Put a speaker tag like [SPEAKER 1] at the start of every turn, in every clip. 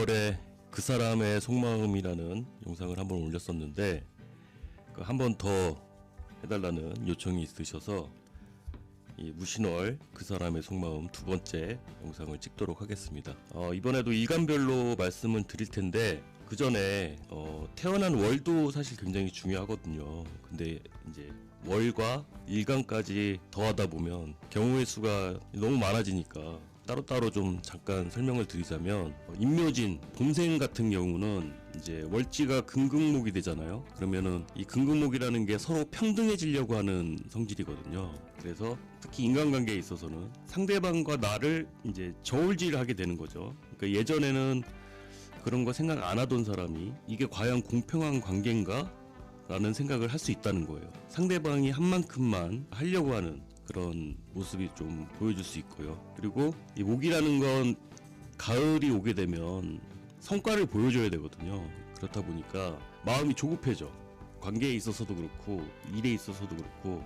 [SPEAKER 1] 2월에 그 사람의 속마음이라는 영상을 한번 올렸었는데 한번 더 해달라는 요청이 있으셔서 이 무신월 그 사람의 속마음 두 번째 영상을 찍도록 하겠습니다. 이번에도 일간별로 말씀을 드릴 텐데 그 전에 태어난 월도 사실 굉장히 중요하거든요. 근데 이제 월과 일간까지 더하다 보면 경우의 수가 너무 많아지니까 따로따로 좀 잠깐 설명을 드리자면, 임묘진 봄생 같은 경우는 이제 월지가 금극목이 되잖아요. 그러면은 이 금극목이라는 게 서로 평등해지려고 하는 성질이거든요. 그래서 특히 인간관계에 있어서는 상대방과 나를 이제 저울질을 하게 되는 거죠. 그러니까 예전에는 그런 거 생각 안 하던 사람이 이게 과연 공평한 관계인가? 라는 생각을 할 수 있다는 거예요. 상대방이 한 만큼만 하려고 하는 그런 모습이 좀 보여줄 수 있고요. 그리고 이 목이라는 건 가을이 오게 되면 성과를 보여줘야 되거든요. 그렇다 보니까 마음이 조급해져. 관계에 있어서도 그렇고 일에 있어서도 그렇고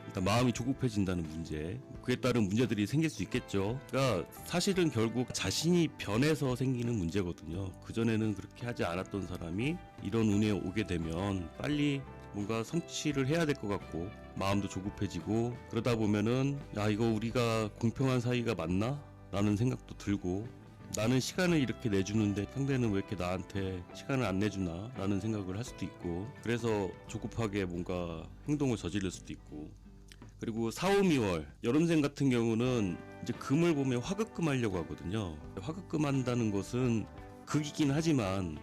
[SPEAKER 1] 일단 마음이 조급해진다는 문제, 그에 따른 문제들이 생길 수 있겠죠. 그러니까 사실은 결국 자신이 변해서 생기는 문제거든요. 그전에는 그렇게 하지 않았던 사람이 이런 운에 오게 되면 빨리 뭔가 성취를 해야 될 것 같고 마음도 조급해지고, 그러다 보면은 이거 우리가 공평한 사이가 맞나? 라는 생각도 들고, 나는 시간을 이렇게 내주는데 상대는 왜 이렇게 나한테 시간을 안 내주나? 라는 생각을 할 수도 있고, 그래서 조급하게 뭔가 행동을 저지를 수도 있고. 그리고 4, 5, 2월 여름생 같은 경우는 이제 금을 보면 화급금 하려고 하거든요. 화급금 한다는 것은 극이긴 하지만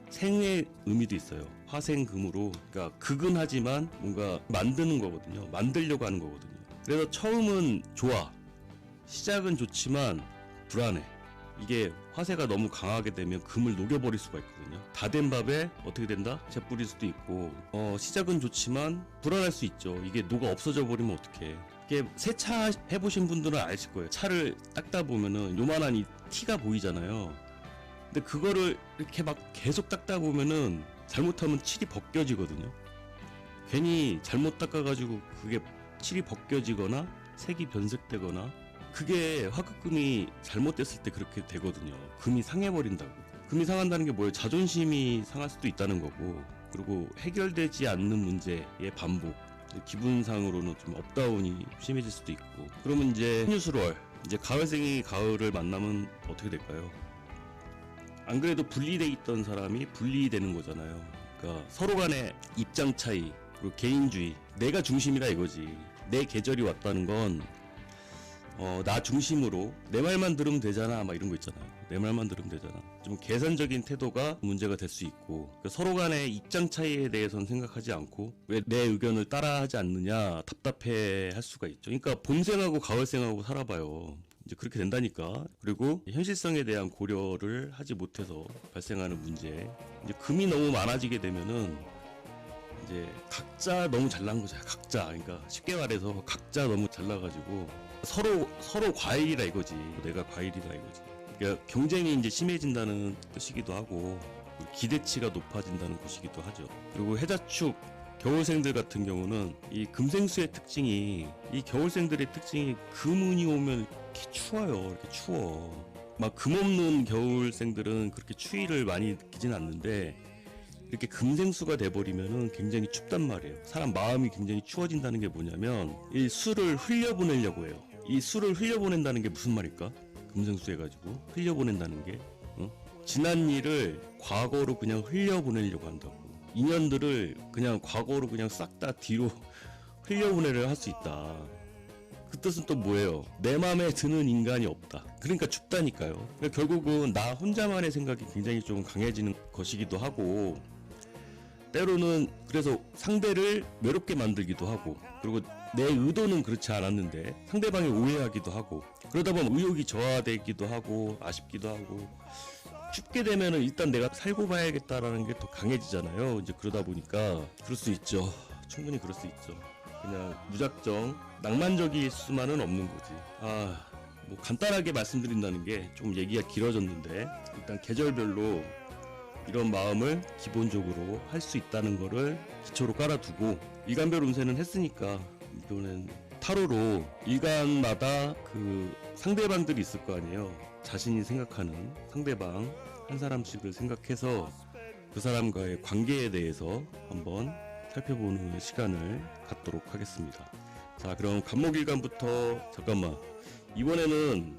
[SPEAKER 1] 생의 의미도 있어요. 화생금으로, 그러니까 극은 하지만 뭔가 만드는 거거든요. 만들려고 하는 거거든요. 그래서 처음은 좋아, 시작은 좋지만 불안해. 이게 화세가 너무 강하게 되면 금을 녹여버릴 수가 있거든요. 다 된 밥에 어떻게 된다? 재 뿌릴 수도 있고, 시작은 좋지만 불안할 수 있죠. 이게 녹아 없어져 버리면 어떡해. 이게 세차 해보신 분들은 아실 거예요. 차를 닦다 보면은 요만한 이 티가 보이잖아요. 근데 그거를 이렇게 막 계속 닦다 보면은 잘못하면 칠이 벗겨지거든요. 괜히 잘못 닦아가지고 그게 칠이 벗겨지거나 색이 변색되거나, 그게 화급금이 잘못됐을 때 그렇게 되거든요. 금이 상해버린다고. 금이 상한다는 게 뭐예요? 자존심이 상할 수도 있다는 거고, 그리고 해결되지 않는 문제의 반복, 기분상으로는 좀 업다운이 심해질 수도 있고. 그러면 이제 신유술월, 이제 가을생이 가을을 만나면 어떻게 될까요? 안 그래도 분리돼 있던 사람이 분리되는 거잖아요. 그러니까 서로 간의 입장 차이, 그리고 개인주의, 내가 중심이라 이거지. 내 계절이 왔다는 건 나 중심으로 내 말만 들으면 되잖아, 막 이런 거 있잖아요. 내 말만 들으면 되잖아. 좀 계산적인 태도가 문제가 될 수 있고, 그러니까 서로 간의 입장 차이에 대해서는 생각하지 않고 왜 내 의견을 따라하지 않느냐 답답해 할 수가 있죠. 그러니까 봄생하고 가을생하고 살아봐요. 이제 그렇게 된다니까. 그리고 현실성에 대한 고려를 하지 못해서 발생하는 문제, 이제 금이 너무 많아지게 되면은 이제 각자 너무 잘난 거죠. 각자. 그러니까 쉽게 말해서 각자 너무 잘나가지고 서로 과일이라 이거지. 내가 과일이다 이거지. 그러니까 경쟁이 이제 심해진다는 뜻이기도 하고, 기대치가 높아진다는 것이기도 하죠. 그리고 해자축 겨울생들 같은 경우는 이 금생수의 특징이, 이 겨울생들의 특징이 금운이 오면 이렇게 추워요. 이렇게 추워. 막 금 없는 겨울생들은 그렇게 추위를 많이 느끼진 않는데, 이렇게 금생수가 돼버리면은 굉장히 춥단 말이에요. 사람 마음이 굉장히 추워진다는 게 뭐냐면, 이 수를 흘려보내려고 해요. 이 수를 흘려보낸다는 게 무슨 말일까? 금생수 해가지고 흘려보낸다는 게, 지난 일을 과거로 그냥 흘려보내려고 한다고. 인연들을 그냥 과거로 그냥 싹 다 뒤로 흘려보내려 할 수 있다. 그 뜻은 또 뭐예요? 내 맘에 드는 인간이 없다. 그러니까 춥다니까요. 그러니까 결국은 나 혼자만의 생각이 굉장히 좀 강해지는 것이기도 하고, 때로는 그래서 상대를 외롭게 만들기도 하고, 그리고 내 의도는 그렇지 않았는데 상대방이 오해하기도 하고, 그러다 보면 의욕이 저하되기도 하고 아쉽기도 하고, 춥게 되면은 일단 내가 살고 봐야겠다라는 게 더 강해지잖아요. 이제 그러다 보니까 그럴 수 있죠. 충분히 그럴 수 있죠. 그냥 무작정 낭만적일 수만은 없는 거지. 뭐 간단하게 말씀드린다는 게 좀 얘기가 길어졌는데, 일단 계절별로 이런 마음을 기본적으로 할 수 있다는 거를 기초로 깔아두고, 일간별 운세는 했으니까 이거는 타로로 일간마다 그 상대방들이 있을 거 아니에요. 자신이 생각하는 상대방, 한 사람씩을 생각해서 그 사람과의 관계에 대해서 한번 살펴보는 시간을 갖도록 하겠습니다. 자, 그럼 간목일간부터 잠깐만, 이번에는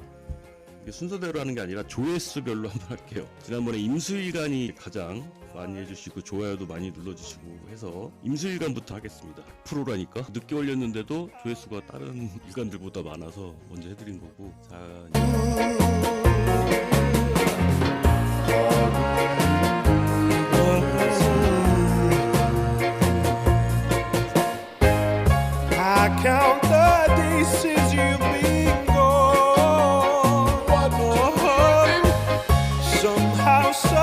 [SPEAKER 1] 이게 순서대로 하는 게 아니라 조회수별로 한번 할게요. 지난번에 임수일간이 가장 많이 해주시고 좋아요도 많이 눌러주시고 해서 임수일간부터 하겠습니다. 프로라니까 늦게 올렸는데도 조회수가 다른 일간들보다 많아서 먼저 해드린 거고. 자,